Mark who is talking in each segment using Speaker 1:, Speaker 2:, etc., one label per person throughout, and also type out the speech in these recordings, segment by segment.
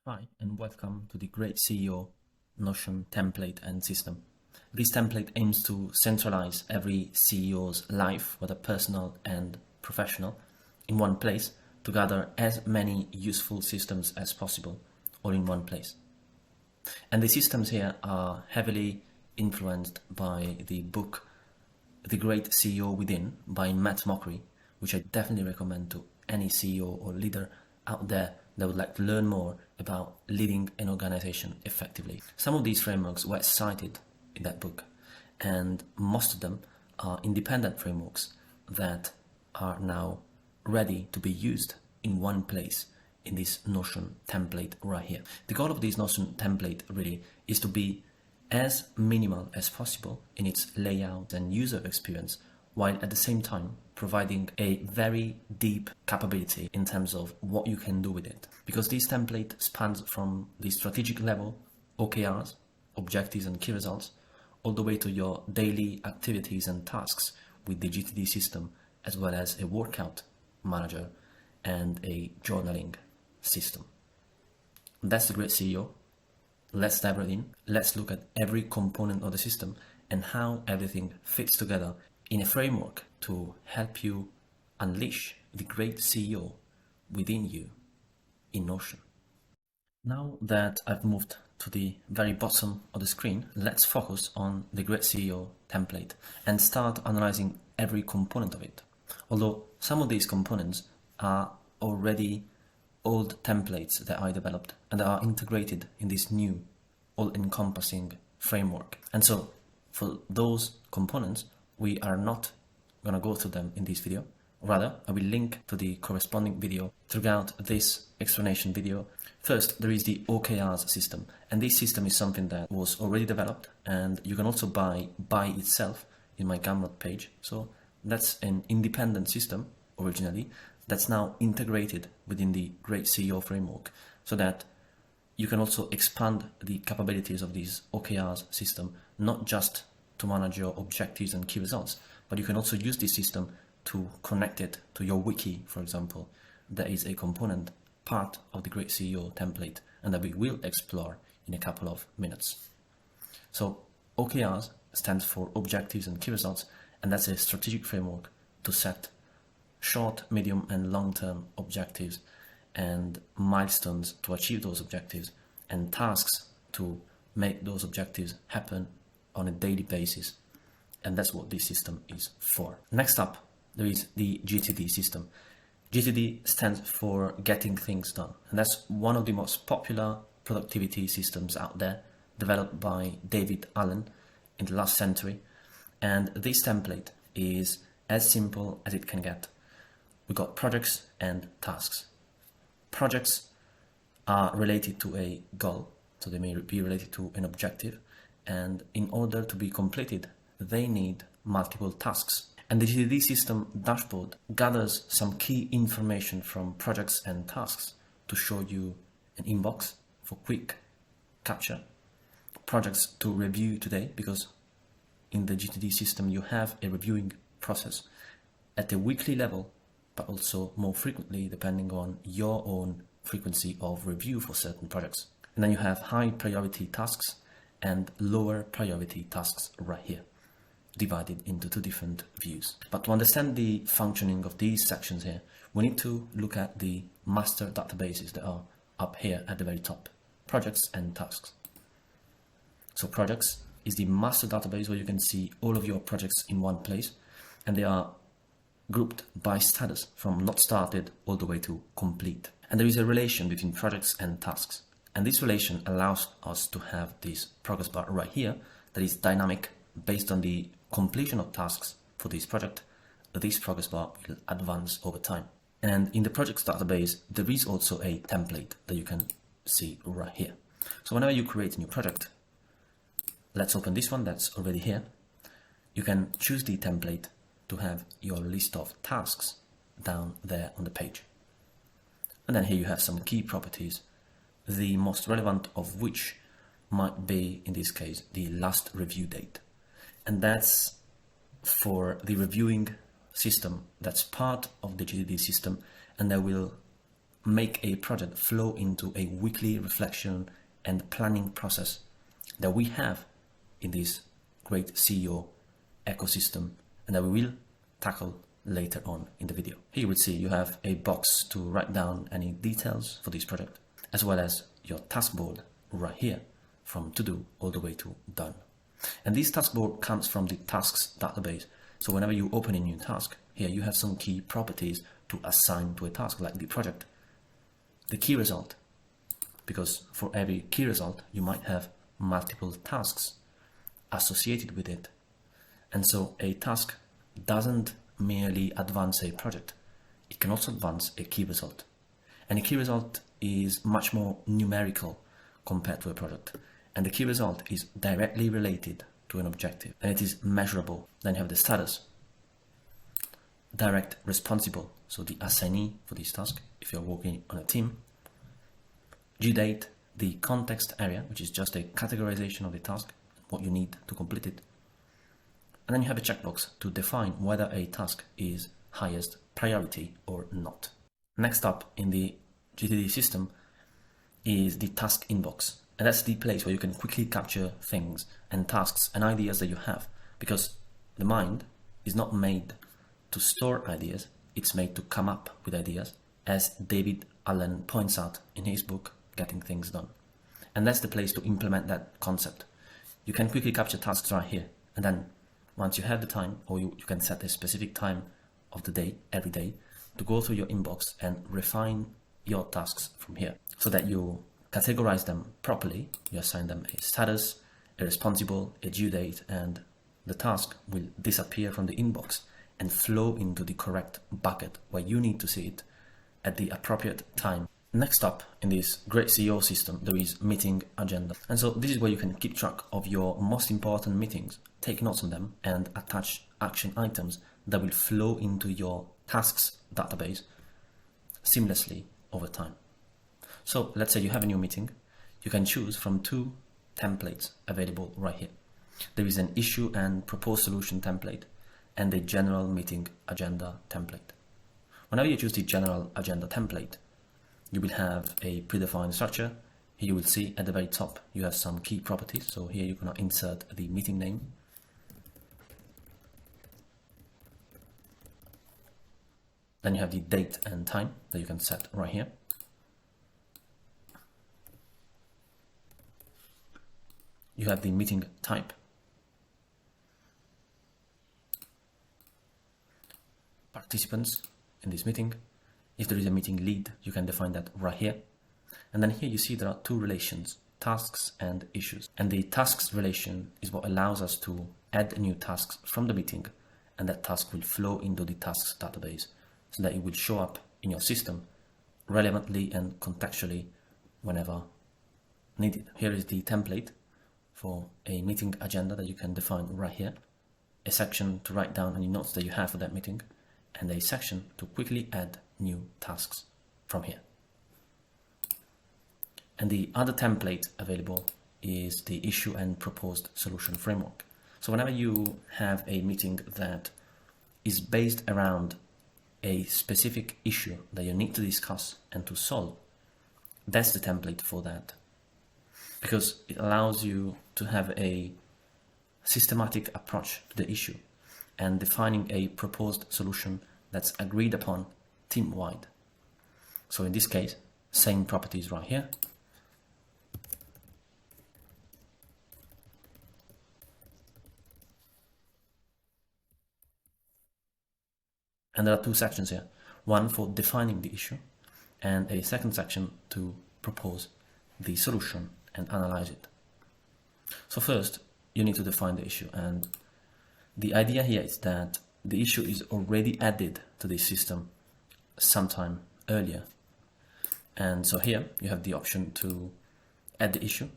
Speaker 1: Hi, and welcome to the Great CEO Notion template and system. This template aims to centralize every CEO's life, whether personal and professional, in one place to gather as many useful systems as possible, all in one place. And the systems here are heavily influenced by the book The Great CEO Within by Matt Mockery, which I definitely recommend to any CEO or leader out there that would like to learn more about leading an organization effectively. Some of these frameworks were cited in that book, and most of them are independent frameworks that are now ready to be used in one place in this Notion template right here. The goal of this Notion template really is to be as minimal as possible in its layout and user experience, while at the same time providing a very deep capability in terms of what you can do with it. Because this template spans from the strategic level, OKRs, objectives and key results, all the way to your daily activities and tasks with the GTD system, as well as a workout manager and a journaling system. That's the Great CEO. Let's dive right in. Let's look at every component of the system and how everything fits together in a framework to help you unleash the great CEO within you in Notion. Now that I've moved to the very bottom of the screen, let's focus on the Great CEO template and start analyzing every component of it. Although some of these components are already old templates that I developed and are integrated in this new all-encompassing framework. And so for those components, we are not going to go through them in this video. Rather, I will link to the corresponding video throughout this explanation video. First, there is the OKRs system, and this system is something that was already developed and you can also buy by itself in my Gumroad page. So that's an independent system originally that's now integrated within the Great CEO framework, so that you can also expand the capabilities of this OKRs system, not just to manage your objectives and key results, but you can also use this system to connect it to your Wiki, for example. That is a component part of the Great CEO template and that we will explore in a couple of minutes. So OKRs stands for objectives and key results, and that's a strategic framework to set short, medium and long-term objectives and milestones to achieve those objectives and tasks to make those objectives happen on a daily basis. And that's what this system is for. Next up, there is the GTD system. GTD stands for Getting Things Done. And that's one of the most popular productivity systems out there, developed by David Allen in the last century. And this template is as simple as it can get. We've got projects and tasks. Projects are related to a goal, so they may be related to an objective, and in order to be completed, they need multiple tasks. And the GTD system dashboard gathers some key information from projects and tasks to show you an inbox for quick capture, projects to review today, because in the GTD system you have a reviewing process at a weekly level, but also more frequently depending on your own frequency of review for certain projects. And then you have high priority tasks and lower priority tasks right here, divided into two different views. But to understand the functioning of these sections here, we need to look at the master databases that are up here at the very top, projects and tasks. So projects is the master database where you can see all of your projects in one place, and they are grouped by status from not started all the way to complete. And there is a relation between projects and tasks. And this relation allows us to have this progress bar right here that is dynamic based on the completion of tasks for this project. This progress bar will advance over time. And in the projects database, there is also a template that you can see right here. So whenever you create a new project, let's open this one that's already here. You can choose the template to have your list of tasks down there on the page. And then here you have some key properties, the most relevant of which might be, in this case, the last review date. And that's for the reviewing system that's part of the GTD system, and that will make a project flow into a weekly reflection and planning process that we have in this great CEO ecosystem and that we will tackle later on in the video. Here you will see you have a box to write down any details for this project, as well as your task board right here, from to do all the way to done. And this task board comes from the tasks database. So whenever you open a new task, here you have some key properties to assign to a task, like the project, the key result, because for every key result you might have multiple tasks associated with it. And so a task doesn't merely advance a project, it can also advance a key result. And a key result is much more numerical compared to a project. And the key result is directly related to an objective, and it is measurable. Then you have the status, direct responsible, so the assignee for this task if you're working on a team, due date, the context area, which is just a categorization of the task, what you need to complete it. And then you have a checkbox to define whether a task is highest priority or not. Next up in the GTD system is the task inbox. And that's the place where you can quickly capture things and tasks and ideas that you have, because the mind is not made to store ideas, it's made to come up with ideas, as David Allen points out in his book, Getting Things Done. And that's the place to implement that concept. You can quickly capture tasks right here, and then once you have the time, or you can set a specific time of the day, every day, to go through your inbox and refine your tasks from here, so that you categorize them properly. You assign them a status, a responsible, a due date, and the task will disappear from the inbox and flow into the correct bucket where you need to see it at the appropriate time. Next up in this great CEO system, there is meeting agenda. And so this is where you can keep track of your most important meetings, take notes on them, and attach action items that will flow into your tasks database seamlessly over time. So let's say you have a new meeting, you can choose from two templates available right here. There is an issue and proposed solution template and a general meeting agenda template. Whenever you choose the general agenda template, you will have a predefined structure. Here you will see at the very top, you have some key properties. So here you're going to insert the meeting name. Then you have the date and time that you can set right here. You have the meeting type, participants in this meeting. If there is a meeting lead, you can define that right here. And then here you see there are two relations, tasks and issues. And the tasks relation is what allows us to add new tasks from the meeting, and that task will flow into the tasks database so that it will show up in your system relevantly and contextually whenever needed. Here is the template for a meeting agenda that you can define right here, a section to write down any notes that you have for that meeting, and a section to quickly add new tasks from here. And the other template available is the issue and proposed solution framework. So whenever you have a meeting that is based around a specific issue that you need to discuss and to solve, that's the template for that, because it allows you to have a systematic approach to the issue and defining a proposed solution that's agreed upon team-wide. So in this case, same properties right here. And there are two sections here, one for defining the issue and a second section to propose the solution and analyze it. So first, you need to define the issue, and the idea here is that the issue is already added to the system sometime earlier. And so here you have the option to add the issue.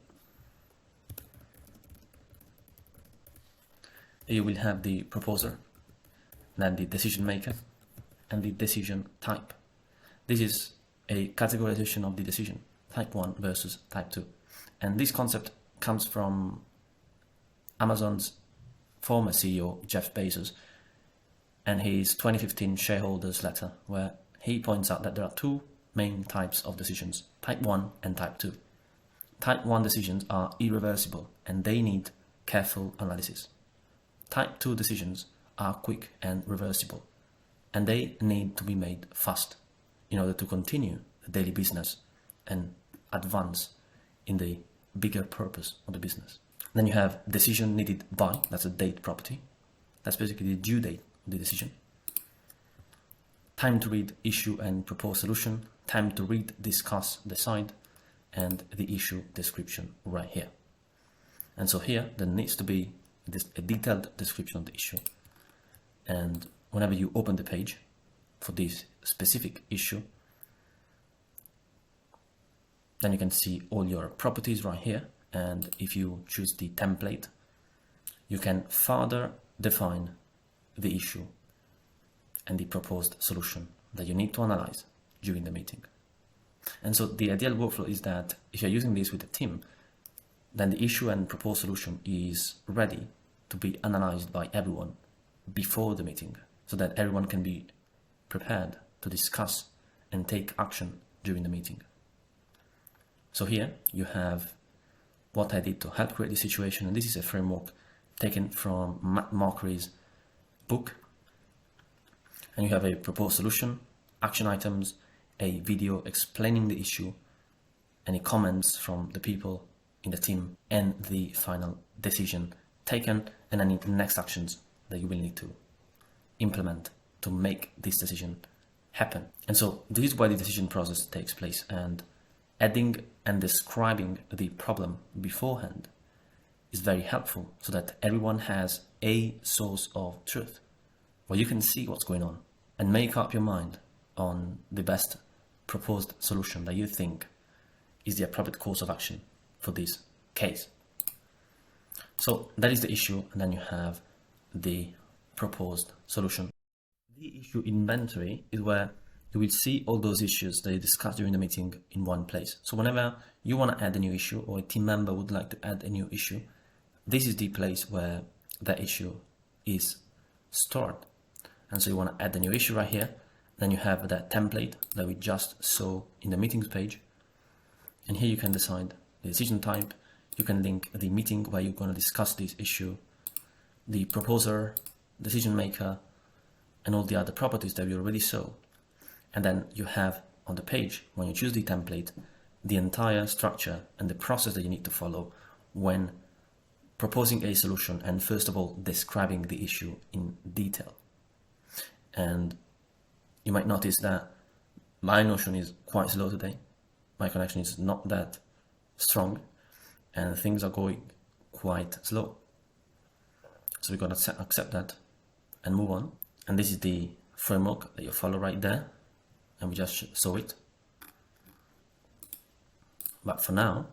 Speaker 1: You will have the proposer, then the decision maker, and the decision type. This is a categorization of the decision, type 1 versus type 2. And this concept comes from Amazon's former CEO, Jeff Bezos, and his 2015 shareholders letter, where he points out that there are two main types of decisions, type 1 and type 2. Type 1 decisions are irreversible and they need careful analysis. Type 2 decisions are quick and reversible, and they need to be made fast in order to continue the daily business and advance in the bigger purpose of the business. Then you have decision needed by, that's a date property. That's basically the due date of the decision. Time to read, issue and propose solution. Time to read, discuss, decide, and the issue description right here. And so here there needs to be a detailed description of the issue. And whenever you open the page for this specific issue, then you can see all your properties right here. And if you choose the template, you can further define the issue and the proposed solution that you need to analyze during the meeting. And so the ideal workflow is that if you're using this with a team, then the issue and proposed solution is ready to be analyzed by everyone before the meeting, so that everyone can be prepared to discuss and take action during the meeting. So here you have what I did to help create this situation, and this is a framework taken from Matt Markery's book. And you have a proposed solution, action items, a video explaining the issue, any comments from the people in the team, and the final decision taken, and any next actions that you will need to implement to make this decision happen. And so this is why the decision process takes place, and adding and describing the problem beforehand is very helpful so that everyone has a source of truth where you can see what's going on and make up your mind on the best proposed solution that you think is the appropriate course of action for this case. So that is the issue, and then you have the proposed solution. The issue inventory is where you will see all those issues that you discussed during the meeting in one place. So whenever you want to add a new issue, or a team member would like to add a new issue, this is the place where that issue is stored. And so you want to add a new issue right here. Then you have that template that we just saw in the meetings page. And here you can decide the decision type. You can link the meeting where you're going to discuss this issue, the proposer, decision maker, and all the other properties that we already saw. And then you have on the page, when you choose the template, the entire structure and the process that you need to follow when proposing a solution, and first of all, describing the issue in detail. And you might notice that my Notion is quite slow today. My connection is not that strong, and things are going quite slow. So we're going to accept that and move on. And this is the framework that you follow right there. And we just saw it. But for now,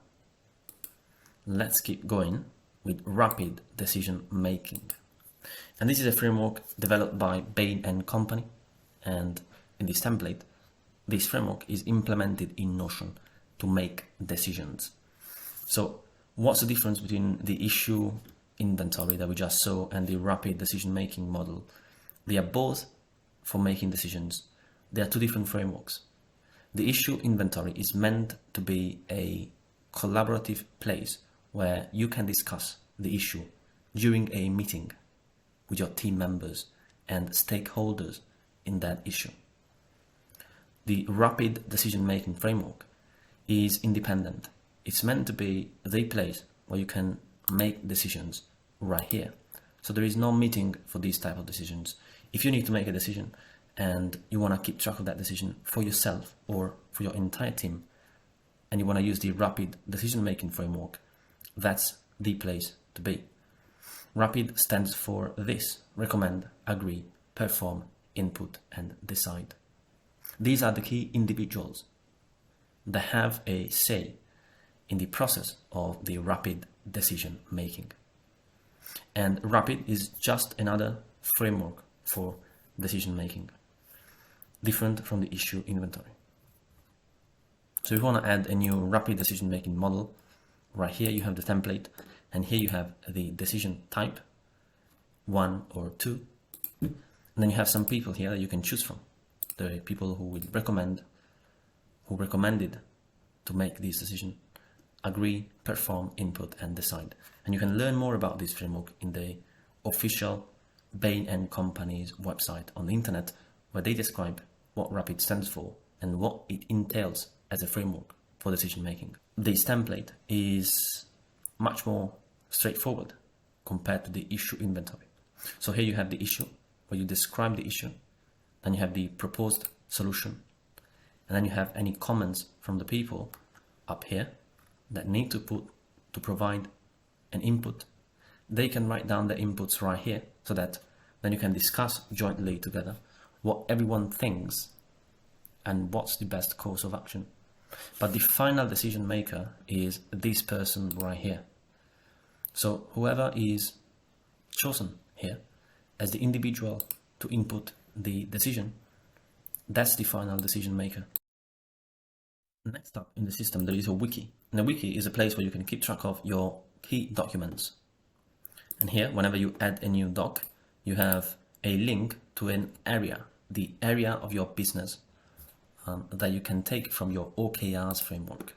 Speaker 1: let's keep going with rapid decision making. And this is a framework developed by Bain and Company. And in this template, this framework is implemented in Notion to make decisions. So what's the difference between the issue inventory that we just saw and the rapid decision making model? They are both for making decisions. They are two different frameworks. The issue inventory is meant to be a collaborative place where you can discuss the issue during a meeting with your team members and stakeholders in that issue. The rapid decision-making framework is independent. It's meant to be the place where you can make decisions right here. So there is no meeting for these type of decisions. If you need to make a decision and you want to keep track of that decision for yourself or for your entire team, and you want to use the rapid decision-making framework, that's the place to be. Rapid stands for this: recommend, agree, perform, input, and decide. These are the key individuals that have a say in the process of the rapid decision making. And rapid is just another framework for decision making, different from the issue inventory. So if you want to add a new rapid decision making model, right here you have the template, and here you have the decision type, 1 or 2. And then you have some people here that you can choose from. The people who will recommend, who recommended to make this decision. Agree, perform, input, and decide. And you can learn more about this framework in the official Bain & Company's website on the internet, where they describe what RAPID stands for and what it entails as a framework for decision making. This template is much more straightforward compared to the issue inventory. So here you have the issue, where you describe the issue, then you have the proposed solution, and then you have any comments from the people up here that need to provide an input. They can write down the inputs right here, so that then you can discuss jointly together what everyone thinks and what's the best course of action. But the final decision maker is this person right here. So whoever is chosen here as the individual to input the decision, that's the final decision maker. Next up in the system, there is a wiki. And a wiki is a place where you can keep track of your key documents. And here, whenever you add a new doc, you have a link to an area, the area of your business that you can take from your OKRs framework.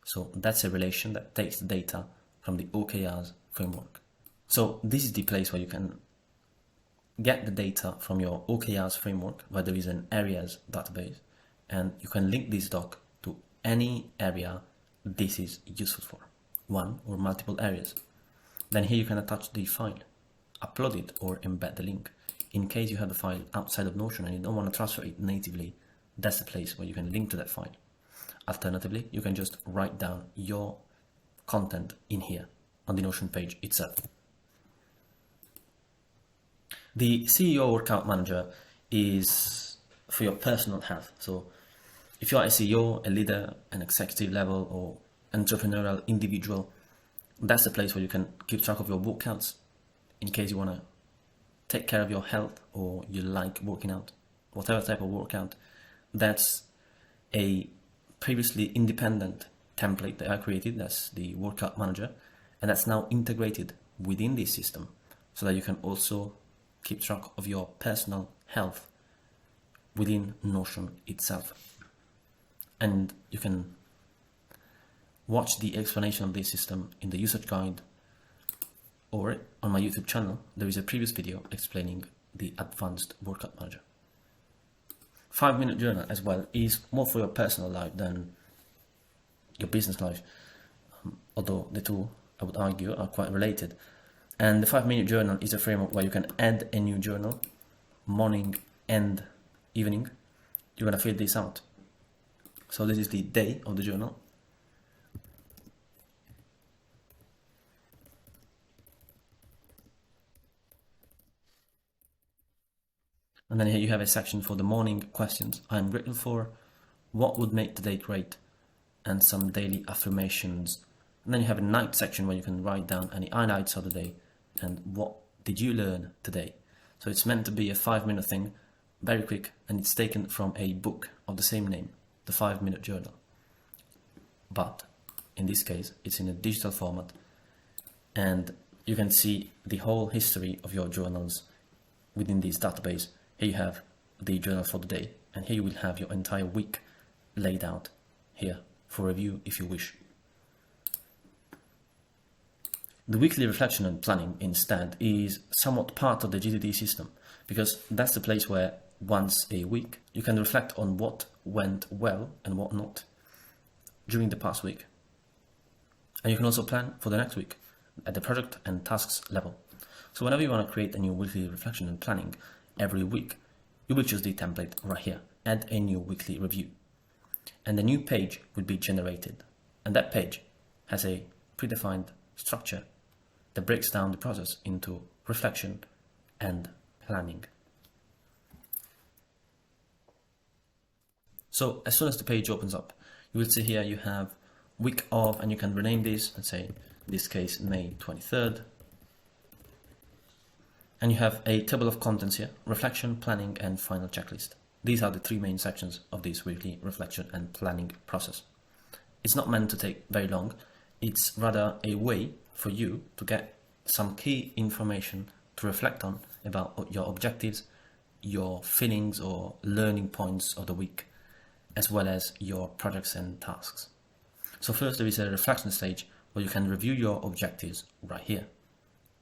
Speaker 1: So that's a relation that takes the data from the OKRs framework. So this is the place where you can get the data from your OKRs framework, where there is an areas database, and you can link this doc to any area this is useful for, one or multiple areas. Then here you can attach the file, upload it, or embed the link. In case you have the file outside of Notion and you don't want to transfer it natively, that's the place where you can link to that file. Alternatively, you can just write down your content in here on the Notion page itself. The CEO Workout Manager is for your personal health. So if you are a CEO, a leader, an executive level, or entrepreneurial individual, that's the place where you can keep track of your workouts in case you want to take care of your health or you like working out, whatever type of workout. That's a previously independent template that I created, that's the Workout Manager, and that's now integrated within this system so that you can also keep track of your personal health within Notion itself. And you can watch the explanation of this system in the usage guide, or on my YouTube channel, there is a previous video explaining the advanced Workout Manager. 5-minute journal as well is more for your personal life than your business life, although the two, I would argue, are quite related. And the 5-minute journal is a framework where you can add a new journal, morning and evening. You're going to fill this out. So this is the day of the journal. And then here you have a section for the morning questions. I'm grateful for, what would make today great, and some daily affirmations. And then you have a night section where you can write down any highlights of the day and what did you learn today. So it's meant to be a 5-minute thing, very quick, and it's taken from a book of the same name, the 5-minute journal. But in this case, it's in a digital format, and you can see the whole history of your journals within this database. Here you have the journal for the day, and here you will have your entire week laid out here for review if you wish. The weekly reflection and planning instead is somewhat part of the GTD system, because that's the place where once a week you can reflect on what went well and what not during the past week. And you can also plan for the next week at the project and tasks level. So whenever you want to create a new weekly reflection and planning every week, you will choose the template right here, add a new weekly review. And a new page will be generated. And that page has a predefined structure that breaks down the process into reflection and planning. So as soon as the page opens up, you will see here you have week of, and you can rename this, let's say, in this case, May 23rd. And you have a table of contents here, reflection, planning, and final checklist. These are the 3 main sections of this weekly reflection and planning process. It's not meant to take very long. It's rather a way for you to get some key information to reflect on about your objectives, your feelings or learning points of the week. as well as your projects and tasks. So first there is a reflection stage where you can review your objectives right here,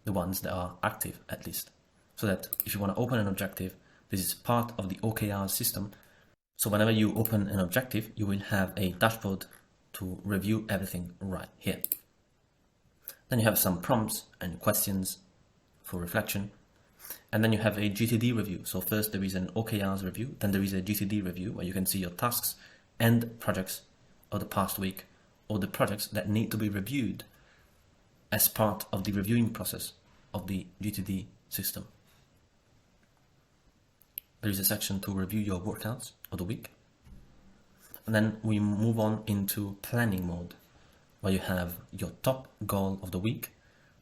Speaker 1: the ones that are active at least. So that if you want to open an objective, this is part of the OKRs system. So whenever you open an objective, you will have a dashboard to review everything right here. Then you have some prompts and questions for reflection. And then you have a GTD review. So first there is an OKRs review, then there is a GTD review where you can see your tasks and projects of the past week, or the projects that need to be reviewed as part of the reviewing process of the GTD system. There is a section to review your workouts of the week. And then we move on into planning mode, where you have your top goal of the week.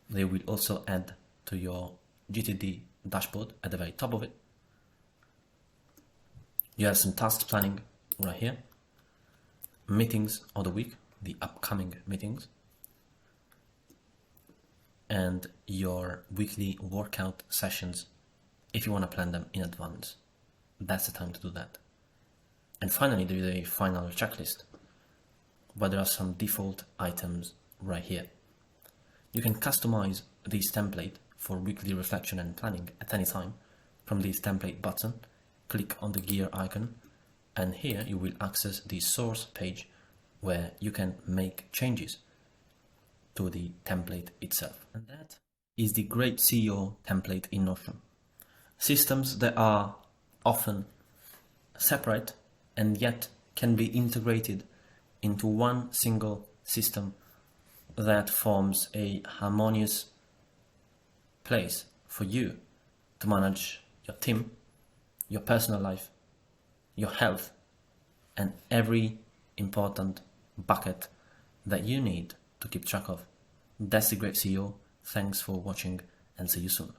Speaker 1: They will also add to your GTD dashboard at the very top of it. You have some task planning right here. Meetings of the week, the upcoming meetings. And your weekly workout sessions, if you want to plan them in advance. That's the time to do that. And finally, there is a final checklist where there are some default items right here. You can customize this template for weekly reflection and planning at any time from this template button. Click on the gear icon, and here you will access the source page where you can make changes to the template itself. And that is the Great CEO template in Notion. Systems that are often separate and yet can be integrated into one single system that forms a harmonious place for you to manage your team, your personal life, your health, and every important bucket that you need to keep track of. That's the Great CEO. Thanks for watching, and see you soon.